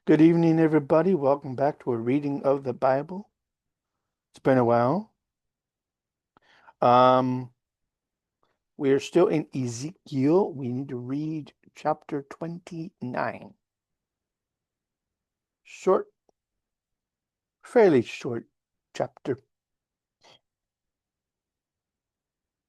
Good evening, everybody. Welcome back to a reading of the Bible. It's been a while. Um, we are still in Ezekiel. We need to read chapter 29. Short, fairly short chapter.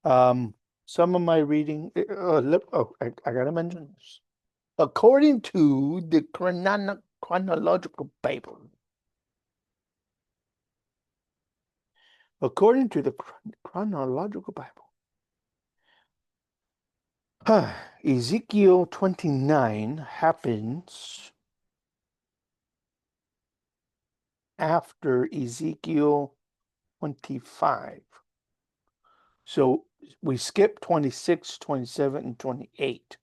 Um, some of my reading, I gotta mention this. According to the chronological Bible, according to the chronological Bible, Ezekiel 29 happens after Ezekiel 25. So we skip 26, 27, and 28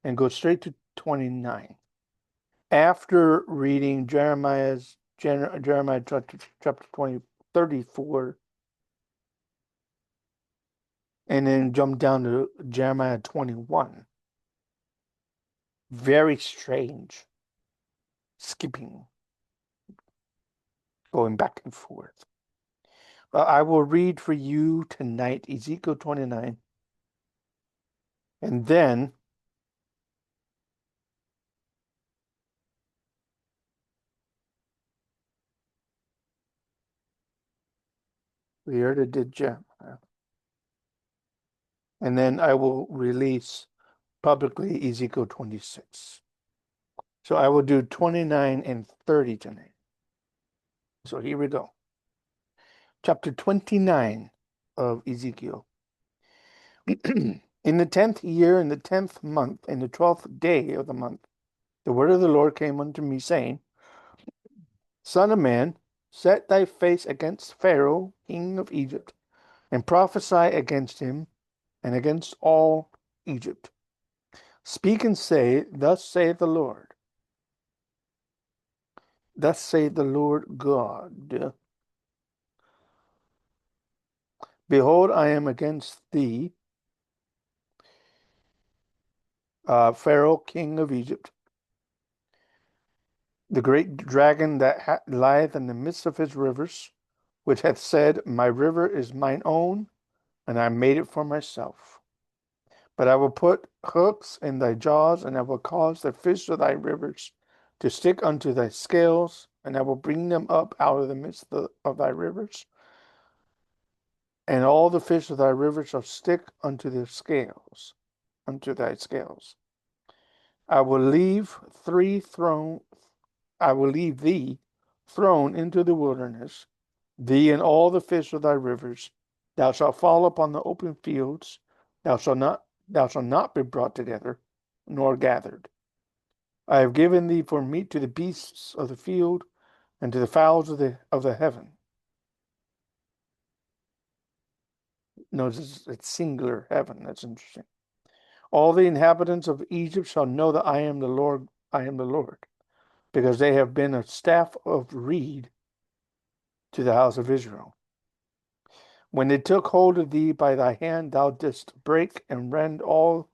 and go straight to 29. After reading Jeremiah chapter 20, 34, and then jump down to Jeremiah 21. Very strange. Skipping, going back and forth. I will read for you tonight Ezekiel 29, and then we already did Jeremiah. And then I will release publicly Ezekiel 26. So I will do 29 and 30 tonight. So here we go. Chapter 29 of Ezekiel. In the 10th year, in the 10th month, in the 12th day of the month, the word of the Lord came unto me, saying, Son of man, set thy face against Pharaoh, king of Egypt, and prophesy against him and against all Egypt. Speak and say, Thus saith the Lord. Thus saith the Lord God. Behold, I am against thee, Pharaoh, king of Egypt, the great dragon that lieth in the midst of his rivers, which hath said, My river is mine own, and I made it for myself. But I will put hooks in thy jaws, and I will cause the fish of thy rivers to stick unto thy scales, and I will bring them up out of the midst of thy rivers, and all the fish of thy rivers shall stick unto their scales, unto thy scales. I will leave I will leave thee thrown into the wilderness, thee and all the fish of thy rivers. Thou shalt fall upon the open fields. Thou shalt not be brought together, nor gathered. I have given thee for meat to the beasts of the field, and to the fowls of the heaven. Notice it's singular heaven. That's interesting. All the inhabitants of Egypt shall know that I am the Lord, because they have been a staff of reed to the house of Israel. When they took hold of thee by thy hand, thou didst break and rend all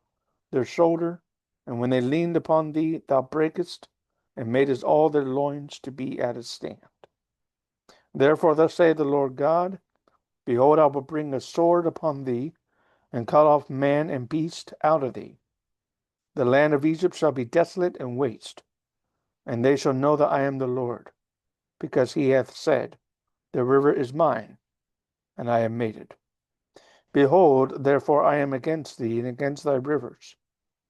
their shoulder, and when they leaned upon thee, thou breakest and madest all their loins to be at a stand. Therefore, thus saith the Lord God, Behold, I will bring a sword upon thee, and cut off man and beast out of thee. The land of Egypt shall be desolate and waste, and they shall know that I am the Lord, because he hath said, The river is mine, and I have made it. Behold, therefore I am against thee and against thy rivers,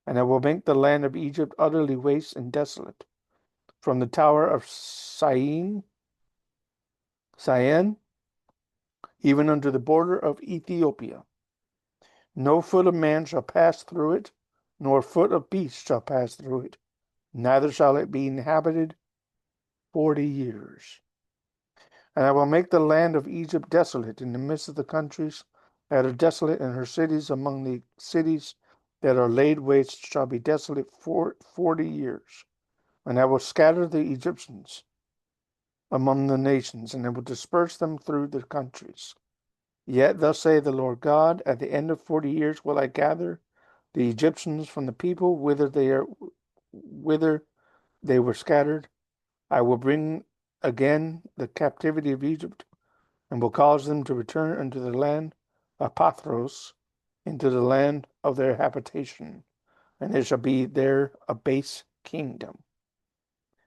and I will make the land of Egypt utterly waste and desolate, from the tower of Syene, even unto the border of Ethiopia. No foot of man shall pass through it, nor foot of beast shall pass through it, neither shall it be inhabited 40 years. And I will make the land of Egypt desolate in the midst of the countries that are desolate, and her cities among the cities that are laid waste shall be desolate for 40 years. And I will scatter the Egyptians among the nations, and I will disperse them through the countries. Yet thus saith the Lord God, at the end of 40 years will I gather the Egyptians from the people whither they were scattered, I will bring again the captivity of Egypt, and will cause them to return unto the land of Pathros, into the land of their habitation, and it shall be there a base kingdom.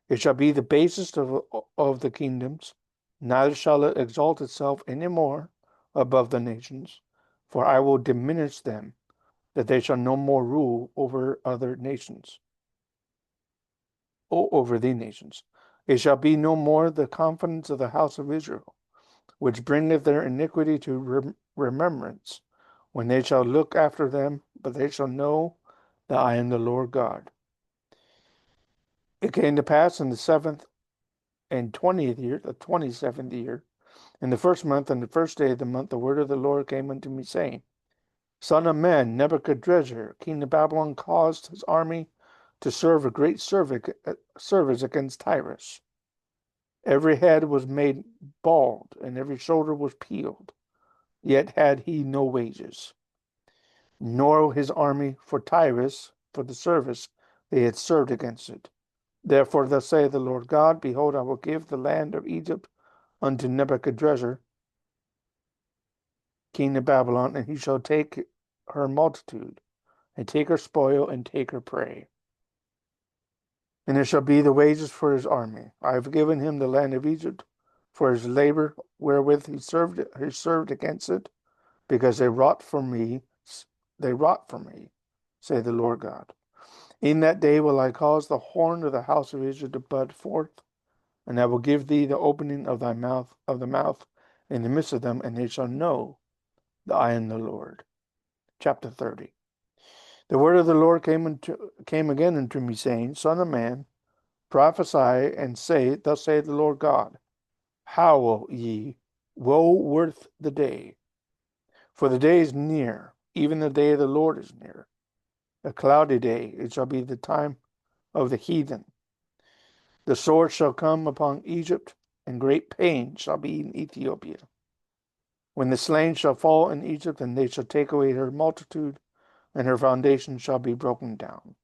It shall be the basest of the kingdoms, neither shall it exalt itself any more above the nations, for I will diminish them, that they shall no more rule over other nations, or over the nations. It shall be no more the confidence of the house of Israel, which bringeth their iniquity to remembrance, when they shall look after them, but they shall know that I am the Lord God. It came to pass in the 7th and 20th year, the 27th year, in the first month and the first day of the month, the word of the Lord came unto me, saying, Son of man, Nebuchadrezzar, king of Babylon, caused his army to serve a great service against Tyrus. Every head was made bald, and every shoulder was peeled. Yet had he no wages, nor his army for Tyrus, for the service they had served against it. Therefore thus saith the Lord God, Behold, I will give the land of Egypt unto Nebuchadrezzar, king of Babylon, and he shall take her multitude, and take her spoil, and take her prey. And it shall be the wages for his army. I have given him the land of Egypt for his labor wherewith he served against it, because they wrought for me, say the Lord God. In that day will I cause the horn of the house of Israel to bud forth, and I will give thee the opening of the mouth in the midst of them, and they shall know that I am the Lord. Chapter 30. The word of the Lord came again unto me, saying, Son of man, prophesy and say, Thus saith the Lord God, Howl ye, woe worth the day, for the day is near, even the day of the Lord is near. A cloudy day, it shall be the time of the heathen. The sword shall come upon Egypt, and great pain shall be in Ethiopia. When the slain shall fall in Egypt, and they shall take away her multitude, and her foundation shall be broken down.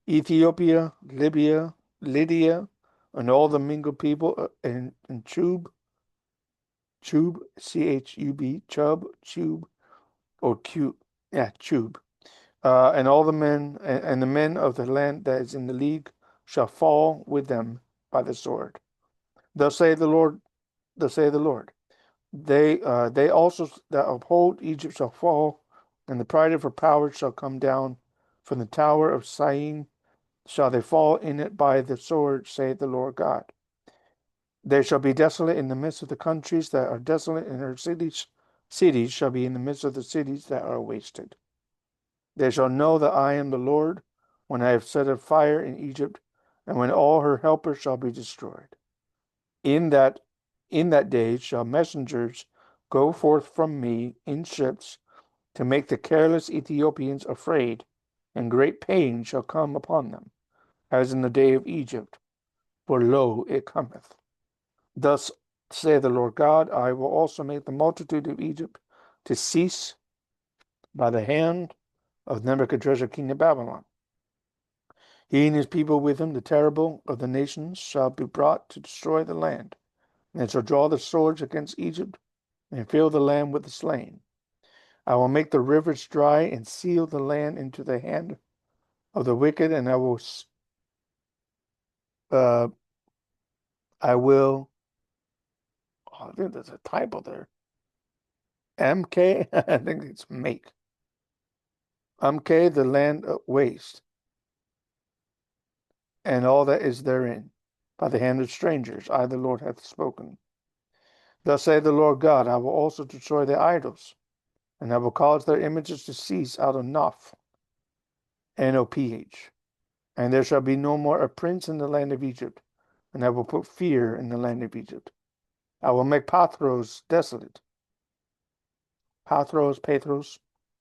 Ethiopia, Libya, Lydia, and all the mingled people, and Chub, Chub, Chub, or Cube, Chub, and all the men, and the men of the land that is in the league shall fall with them by the sword. Thus saith the Lord. They also that uphold Egypt shall fall, and the pride of her power shall come down from the tower of Syene. Shall they fall in it by the sword, saith the Lord God. They shall be desolate in the midst of the countries that are desolate, and her cities shall be in the midst of the cities that are wasted. They shall know that I am the Lord, when I have set a fire in Egypt, and when all her helpers shall be destroyed. In that day shall messengers go forth from me in ships, to make the careless Ethiopians afraid, and great pain shall come upon them, as in the day of Egypt, for lo, it cometh. Thus saith the Lord God, I will also make the multitude of Egypt to cease by the hand of Nebuchadrezzar king of Babylon. He and his people with him, the terrible of the nations, shall be brought to destroy the land, and shall draw the swords against Egypt, and fill the land with the slain. I will make the rivers dry, and seal the land into the hand of the wicked, and I will, I think there's a typo there. MK, I think it's make. MK, the land waste, and all that is therein, by the hand of strangers. I, the Lord, hath spoken. Thus saith the Lord God, I will also destroy their idols, and I will cause their images to cease out of Noph, Noph, and there shall be no more a prince in the land of Egypt, and I will put fear in the land of Egypt. I will make Pathros desolate, Pathros,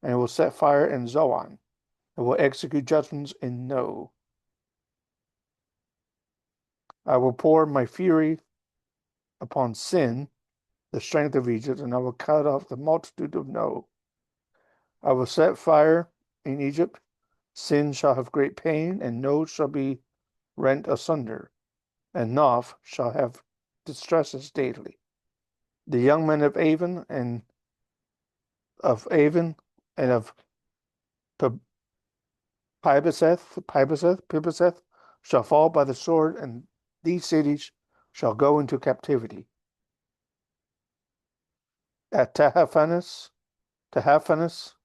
and I will set fire in Zoan. I will execute judgments in No. I will pour my fury upon Sin, the strength of Egypt, and I will cut off the multitude of No. I will set fire in Egypt. Sin shall have great pain, and No shall be rent asunder. and Noph shall have distresses daily. The young men of Avon and of Pibeseth shall fall by the sword, and these cities shall go into captivity. At Tahaphanes, Tahaphanes.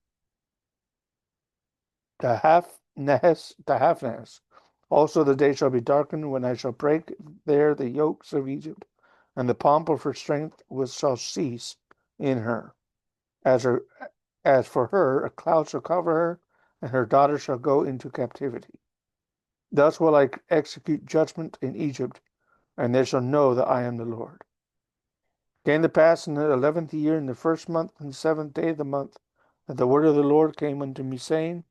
Also the day shall be darkened when I shall break there the yokes of Egypt, and the pomp of her strength shall cease in her. As for her, a cloud shall cover her, and her daughter shall go into captivity. Thus will I execute judgment in Egypt, and they shall know that I am the Lord. Came to pass in the 11th year, in the first month, and the 7th day of the month, that the word of the Lord came unto me, saying,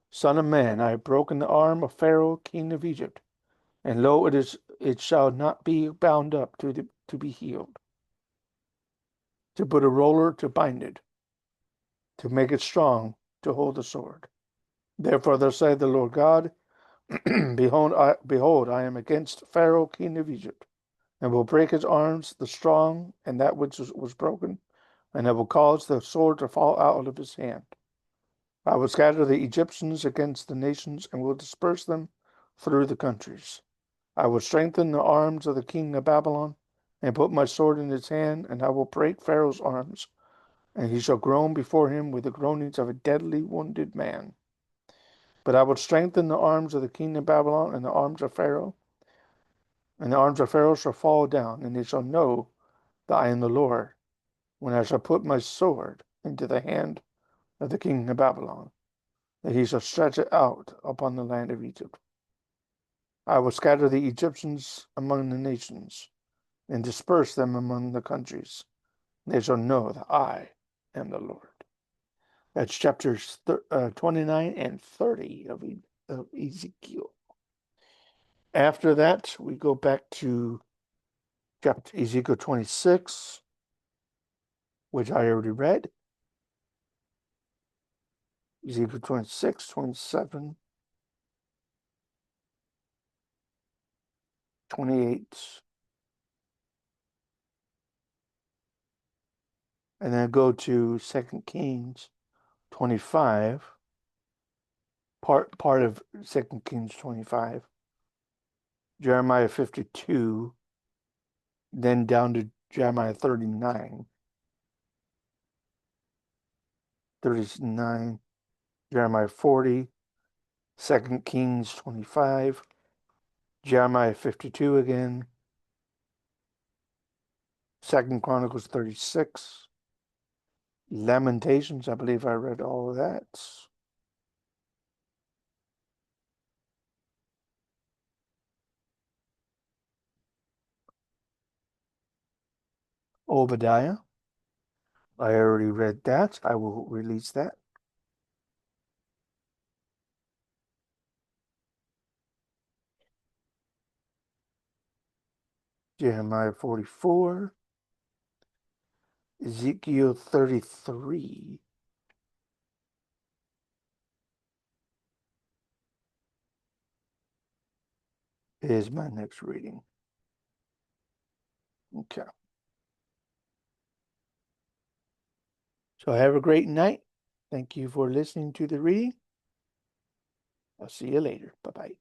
Son of man, I have broken the arm of Pharaoh, king of Egypt, and lo, it shall not be bound up to be healed. To put a roller to bind it, to make it strong, to hold the sword. Therefore thus saith the Lord God, Behold, I am against Pharaoh, king of Egypt, and will break his arms, the strong, and that which was broken, and I will cause the sword to fall out of his hand. I will scatter the Egyptians against the nations, and will disperse them through the countries. I will strengthen the arms of the king of Babylon, and put my sword in his hand, and I will break Pharaoh's arms, and he shall groan before him with the groanings of a deadly wounded man. But I will strengthen the arms of the king of Babylon, and the arms of Pharaoh, and the arms of Pharaoh shall fall down, and they shall know that I am the Lord, when I shall put my sword into the hand of the king of Babylon, that he shall stretch it out upon the land of Egypt. I will scatter the Egyptians among the nations, and disperse them among the countries. They shall know that I am the Lord. That's chapters 29 and 30 of Ezekiel. After that, we go back to chapter Ezekiel 26, which I already read. Ezekiel 26, 27, 28. And then go to 2 Kings 25, part of 2 Kings 25, Jeremiah 52, then down to Jeremiah 39, Jeremiah 40, 2 Kings 25, Jeremiah 52 again, 2 Chronicles 36, Lamentations, I believe I read all of that. Obadiah, I already read that. I will release that. Jeremiah 44, Ezekiel 33 is my next reading. Okay. So have a great night. Thank you for listening to the reading. I'll see you later. Bye-bye.